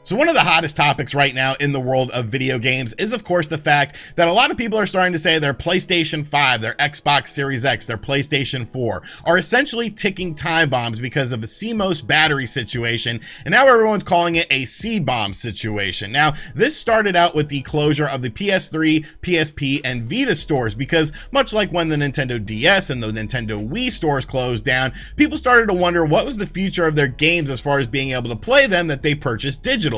So one of the hottest topics right now in the world of video games is of course the fact that a lot of people are starting to say their PlayStation 5, their Xbox Series X, their PlayStation 4 are essentially ticking time bombs because of a Cmos battery situation, and now everyone's calling it a CBOMB situation. Now, this started out with the closure of the PS3, PSP, and Vita stores because much like when the Nintendo DS and the Nintendo Wii stores closed down, people started to wonder what was the future of their games as far as being able to play them that they purchased digitally.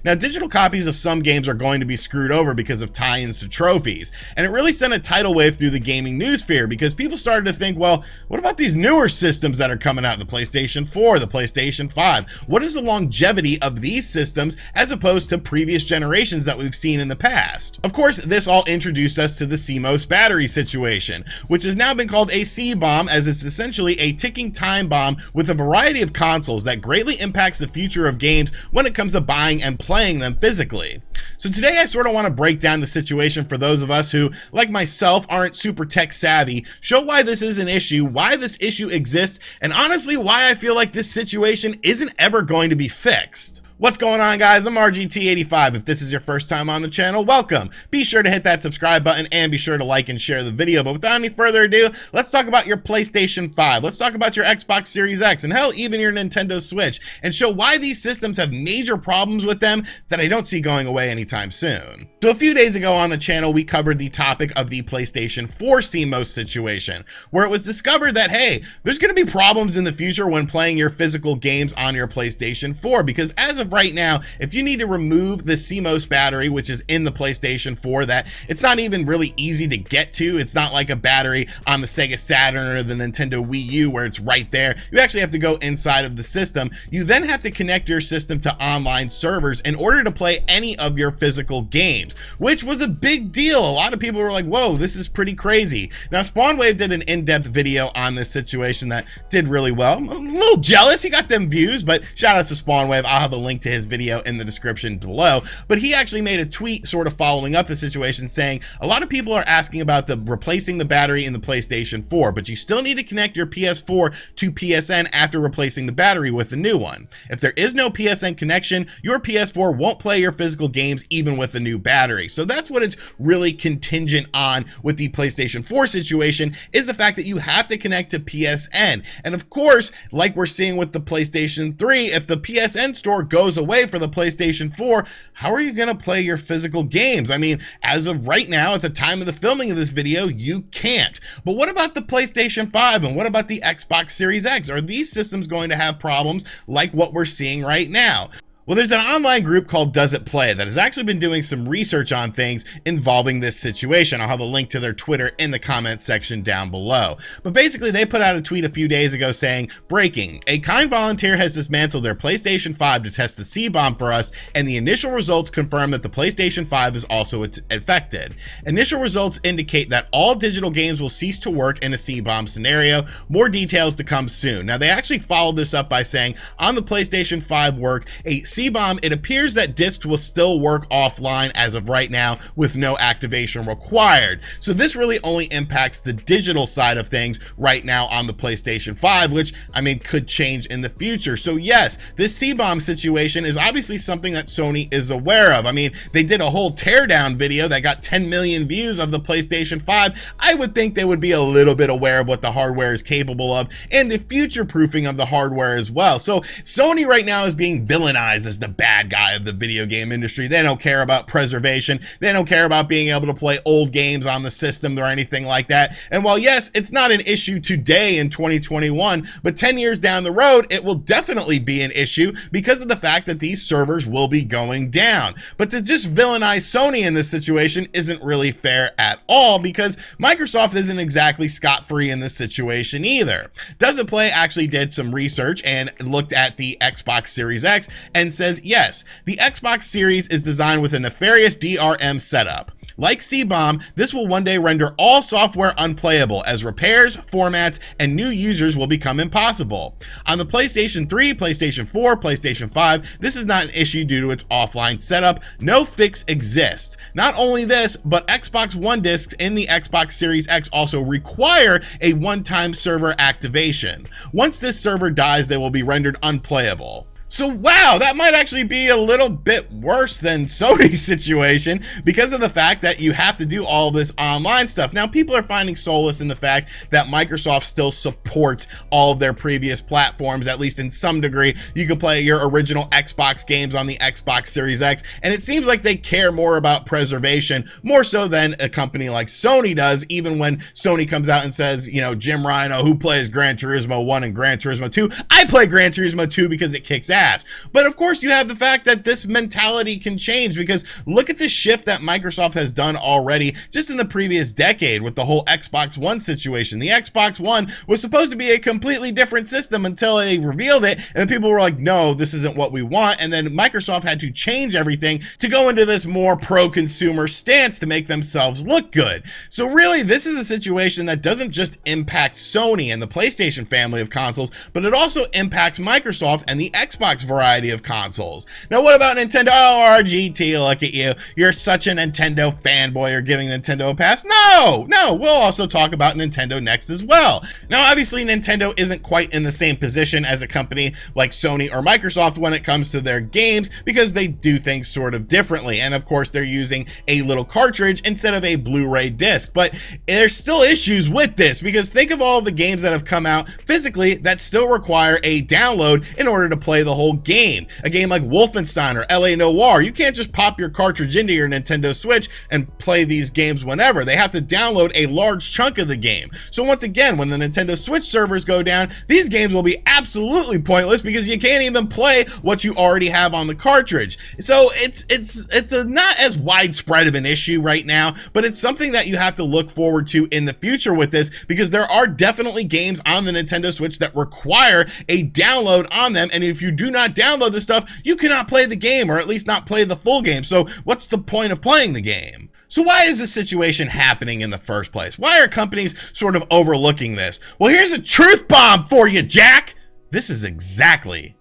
Now, digital copies of some games are going to be screwed over because of tie-ins to trophies, and it really sent a tidal wave through the gaming newsphere because people started to think, well, what about these newer systems that are coming out, the PlayStation 4, the PlayStation 5? What is the longevity of these systems as opposed to previous generations that we've seen in the past? Of course, this all introduced us to the Cmos battery situation, which has now been called a CBOMB, as it's essentially a ticking time bomb with a variety of consoles that greatly impacts the future of games when it comes to buying and playing them physically. So today I sort of want to break down the situation for those of us who, like myself, aren't super tech savvy, show why this is an issue, why this issue exists, and honestly why I feel like this situation isn't ever going to be fixed. What's going on, guys? I'm RGT85. If this is your first time on the channel, welcome. Be sure to hit that subscribe button and be sure to like and share the video. But without any further ado, let's talk about your PlayStation 5. Let's talk about your Xbox Series X and hell, even your Nintendo Switch, and show why these systems have major problems with them that I don't see going away anytime soon. So a few days ago on the channel, we covered the topic of the PlayStation 4 CMOS situation, where it was discovered that, hey, there's going to be problems in the future when playing your physical games on your PlayStation 4, because as of right now, if you need to remove the Cmos battery, which is in the PlayStation 4, that it's not even really easy to get to. It's not like a battery on the Sega Saturn or the Nintendo Wii U where it's right there. You actually have to go inside of the system. You then have to connect your system to online servers in order to play any of your physical games, which was a big deal. A lot of people were like, whoa, this is pretty crazy. Now, SpawnWave did an in-depth video on this situation that did really well. I'm a little jealous he got them views, but shout out to SpawnWave. I'll have a link to his video in the description below. But he actually made a tweet sort of following up the situation saying, a lot of people are asking about the replacing the battery in the PlayStation 4, but you still need to connect your PS4 to PSN after replacing the battery with the new one. If there is no PSN connection, your PS4 won't play your physical games even with a new battery. So that's what it's really contingent on with the PlayStation 4 situation, is the fact that you have to connect to PSN. And of course, like we're seeing with the PlayStation 3, if the PSN store goes away for the PlayStation 4, how are you going to play your physical games? I mean, as of right now, at the time of the filming of this video, you can't. But what about the PlayStation 5 and what about the Xbox Series X? Are these systems going to have problems like what we're seeing right now? Well, there's an online group called Does It Play that has actually been doing some research on things involving this situation. I'll have a link to their Twitter in the comment section down below. But basically, they put out a tweet a few days ago saying, breaking, a kind volunteer has dismantled their PlayStation 5 to test the CBOMB for us, and the initial results confirm that the PlayStation 5 is also affected. Initial results indicate that all digital games will cease to work in a CBOMB scenario. More details to come soon. Now, they actually followed this up by saying, on the PlayStation 5 work, a CBOMB, it appears that discs will still work offline as of right now with no activation required. So this really only impacts the digital side of things right now on the PlayStation 5, which I mean could change in the future. So yes, this CBOMB situation is obviously something that Sony is aware of. I mean, they did a whole teardown video that got 10 million views of the PlayStation 5. I would think they would be a little bit aware of what the hardware is capable of and the future proofing of the hardware as well. So Sony right now is being villainized as the bad guy of the video game industry. They don't care about preservation. They don't care about being able to play old games on the system or anything like that. And while yes, it's not an issue today in 2021, but 10 years down the road, it will definitely be an issue because of the fact that these servers will be going down. But to just villainize Sony in this situation isn't really fair at all, because Microsoft isn't exactly scot-free in this situation either. Does It Play actually did some research and looked at the Xbox Series X and says, yes, the Xbox Series is designed with a nefarious DRM setup. Like CBOMB, this will one day render all software unplayable as repairs, formats, and new users will become impossible. On the PlayStation 3, PlayStation 4, PlayStation 5, this is not an issue due to its offline setup. No fix exists. Not only this, but Xbox One discs in the Xbox Series X also require a one-time server activation. Once this server dies, they will be rendered unplayable. So wow, that might actually be a little bit worse than Sony's situation because of the fact that you have to do all this online stuff. Now, people are finding solace in the fact that Microsoft still supports all of their previous platforms, at least in some degree. You can play your original Xbox games on the Xbox Series X, and it seems like they care more about preservation, more so than a company like Sony does, even when Sony comes out and says, you know, Jim Ryan, who plays Gran Turismo 1 and Gran Turismo 2? I play Gran Turismo 2 because it kicks ass. But of course, you have the fact that this mentality can change, because look at the shift that Microsoft has done already just in the previous decade with the whole Xbox One situation. The Xbox One was supposed to be a completely different system until they revealed it, and people were like, no, this isn't what we want. And then Microsoft had to change everything to go into this more pro-consumer stance to make themselves look good. So really, this is a situation that doesn't just impact Sony and the PlayStation family of consoles, but it also impacts Microsoft and the Xbox variety of consoles. Now, what about Nintendo? Oh, RGT, look at you. You're such a Nintendo fanboy. You're giving Nintendo a pass. No, we'll also talk about Nintendo next as well. Now, obviously, Nintendo isn't quite in the same position as a company like Sony or Microsoft when it comes to their games, because they do things sort of differently. And of course, they're using a little cartridge instead of a Blu-ray disc. But there's still issues with this, because think of all of the games that have come out physically that still require a download in order to play the whole game. A game like Wolfenstein or LA Noire, you can't just pop your cartridge into your Nintendo Switch and play these games whenever. They have to download a large chunk of the game. So once again, when the Nintendo Switch servers go down, these games will be absolutely pointless because you can't even play what you already have on the cartridge. So it's a not as widespread of an issue right now, but it's something that you have to look forward to in the future with this, because there are definitely games on the Nintendo Switch that require a download on them, and if you do not download this stuff, you cannot play the game, or at least not play the full game. So what's the point of playing the game? So why is this situation happening in the first place? Why are companies sort of overlooking this? Well, here's a truth bomb for you, Jack. This is exactly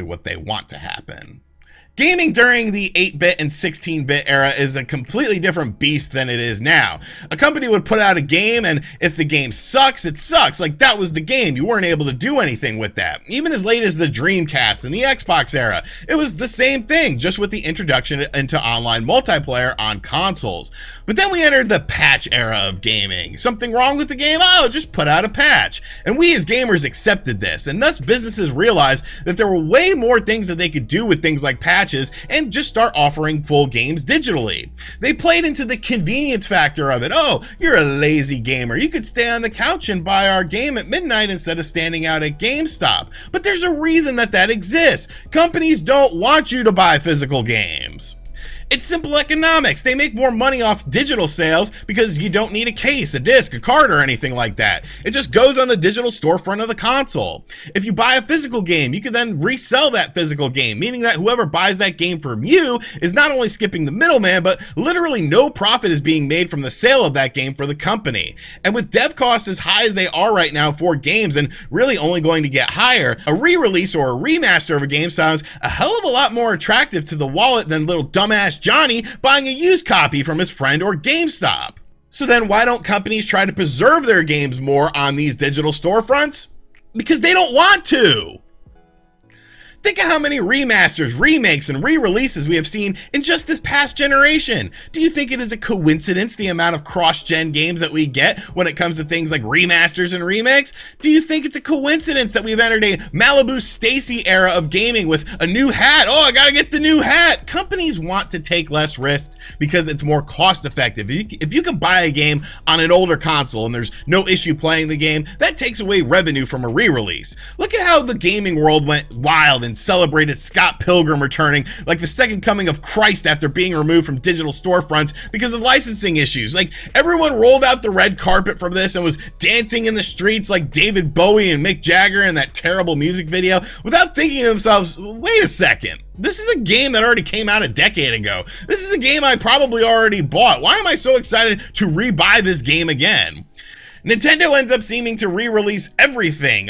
what they want to happen. Gaming during the 8-bit and 16-bit era is a completely different beast than it is now. A company would put out a game, and if the game sucks, it sucks. Like, that was the game. You weren't able to do anything with that. Even as late as the Dreamcast and the Xbox era, it was the same thing, just with the introduction into online multiplayer on consoles. But then we entered the patch era of gaming. Something wrong with the game? Oh, just put out a patch. And we as gamers accepted this, and thus businesses realized that there were way more things that they could do with things like patches and just start offering full games digitally. They played into the convenience factor of it. Oh, you're a lazy gamer. You could stay on the couch and buy our game at midnight instead of standing out at GameStop. But there's a reason that exists. Companies don't want you to buy physical games. It's simple economics. They make more money off digital sales because you don't need a case, a disc, a card, or anything like that. It just goes on the digital storefront of the console. If you buy a physical game, you can then resell that physical game, meaning that whoever buys that game from you is not only skipping the middleman, but literally no profit is being made from the sale of that game for the company. And with dev costs as high as they are right now for games, and really only going to get higher, a re-release or a remaster of a game sounds a hell of a lot more attractive to the wallet than little dumbass Johnny buying a used copy from his friend or GameStop. So then why don't companies try to preserve their games more on these digital storefronts? Because they don't want to. Think of how many remasters, remakes, and re-releases we have seen in just this past generation. Do you think it is a coincidence the amount of cross-gen games that we get when it comes to things like remasters and remakes? Do you think it's a coincidence that we've entered a Malibu Stacy era of gaming with a new hat? Oh, I gotta get the new hat. Companies want to take less risks because it's more cost-effective. If you can buy a game on an older console and there's no issue playing the game, that takes away revenue from a re-release. Look at how the gaming world went wild and celebrated Scott Pilgrim returning like the second coming of Christ after being removed from digital storefronts because of licensing issues. Like, everyone rolled out the red carpet from this and was dancing in the streets like David Bowie and Mick Jagger in that terrible music video without thinking to themselves, wait a second, this is a game that already came out a decade ago. This is a game I probably already bought. Why am I so excited to re-buy this game again? Nintendo ends up seeming to re-release everything.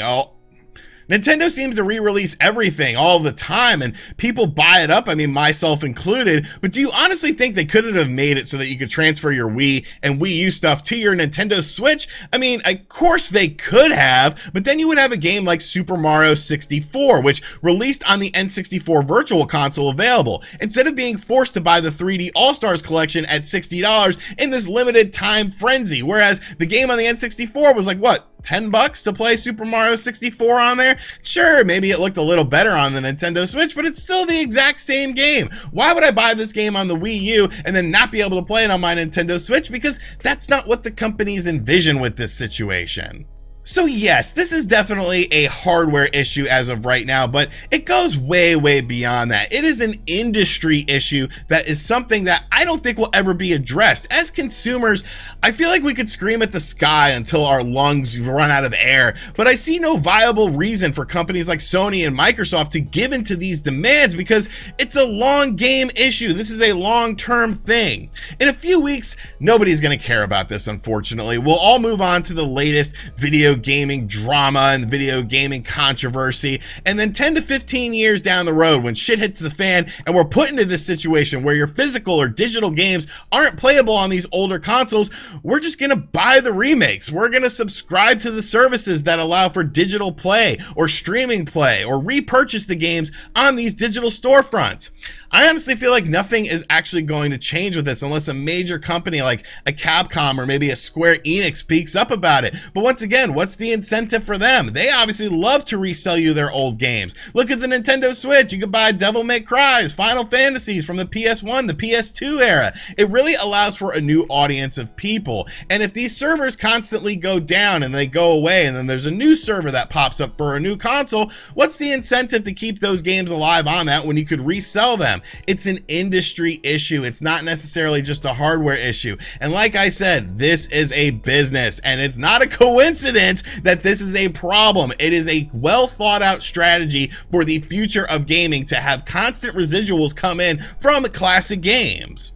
Nintendo seems to re-release everything all the time and people buy it up, I mean, myself included, but do you honestly think they couldn't have made it so that you could transfer your Wii and Wii U stuff to your Nintendo Switch? I mean, of course they could have, but then you would have a game like Super Mario 64, which released on the N64 Virtual Console available, instead of being forced to buy the 3D All-Stars collection at $60 in this limited time frenzy, whereas the game on the N64 was like, what, $10 to play Super Mario 64 on there? Sure, maybe it looked a little better on the Nintendo Switch, but it's still the exact same game. Why would I buy this game on the Wii U and then not be able to play it on my Nintendo Switch? Because that's not what the companies envision with this situation. So yes, this is definitely a hardware issue as of right now, but it goes way, way beyond that. It is an industry issue that is something that I don't think will ever be addressed. As consumers, I feel like we could scream at the sky until our lungs run out of air, but I see no viable reason for companies like Sony and Microsoft to give into these demands because it's a long game issue. This is a long-term thing. In a few weeks, nobody's gonna care about this, unfortunately. We'll all move on to the latest video gaming drama and video gaming controversy, and then 10 to 15 years down the road, when shit hits the fan and we're put into this situation where your physical or digital games aren't playable on these older consoles, we're just gonna buy the remakes. We're gonna subscribe to the services that allow for digital play or streaming play, or repurchase the games on these digital storefronts. I honestly feel like nothing is actually going to change with this unless a major company like a Capcom or maybe a Square Enix speaks up about it. But once again, what's the incentive for them? They obviously love to resell you their old games. Look at the Nintendo Switch. You can buy Devil May Cry's, Final Fantasies from the PS1, the PS2 era. It really allows for a new audience of people. And if these servers constantly go down and they go away and then there's a new server that pops up for a new console, what's the incentive to keep those games alive on that when you could resell them? It's an industry issue. It's not necessarily just a hardware issue. And like I said, this is a business, and it's not a coincidence that this is a problem. It is a well thought out strategy for the future of gaming to have constant residuals come in from classic games.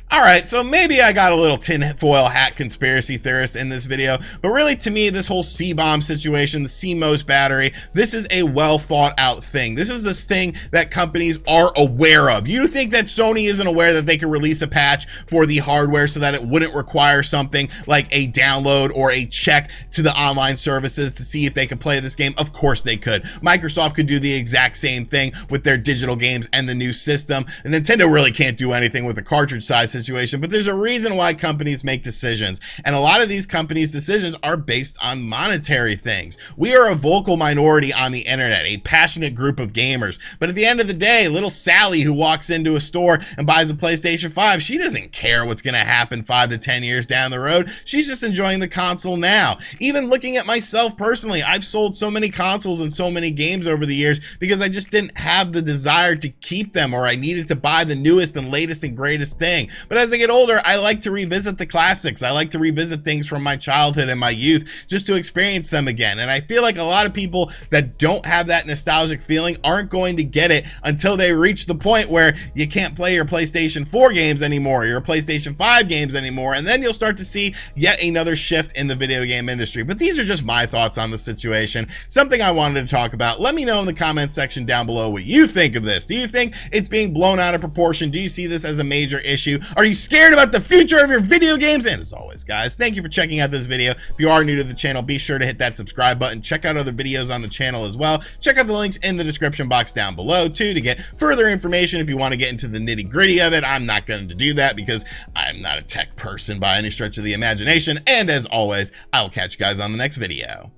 All right, so maybe I got a little tinfoil hat conspiracy theorist in this video, but really to me, this whole CBOMB situation, the Cmos battery, this is a well thought out thing. This is this thing that companies are aware of. You think that Sony isn't aware that they can release a patch for the hardware so that it wouldn't require something like a download or a check to the online services to see if they could play this game? Of course they could. Microsoft could do the exact same thing with their digital games and the new system, and Nintendo really can't do anything with the cartridge size situation, but there's a reason why companies make decisions, and a lot of these companies' decisions are based on monetary things. We are a vocal minority on the internet, a passionate group of gamers, but at the end of the day, little Sally who walks into a store and buys a PlayStation 5, she doesn't care what's going to happen 5 to 10 years down the road. She's just enjoying the console now. Even looking at myself personally, I've sold so many consoles and so many games over the years because I just didn't have the desire to keep them, or I needed to buy the newest and latest and greatest thing. But as I get older, I like to revisit the classics. I like to revisit things from my childhood and my youth just to experience them again. And I feel like a lot of people that don't have that nostalgic feeling aren't going to get it until they reach the point where you can't play your PlayStation 4 games anymore, your PlayStation 5 games anymore, and then you'll start to see yet another shift in the video game industry. But these are just my thoughts on the situation, something I wanted to talk about. Let me know in the comments section down below what you think of this. Do you think it's being blown out of proportion? Do you see this as a major issue? Are you scared about the future of your video games? And as always, guys, thank you for checking out this video. If you are new to the channel, be sure to hit that subscribe button. Check out other videos on the channel as well. Check out the links in the description box down below too to get further information if you want to get into the nitty-gritty of it. I'm not going to do that because I'm not a tech person by any stretch of the imagination. And as always, I will catch you guys on the next video.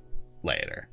Later.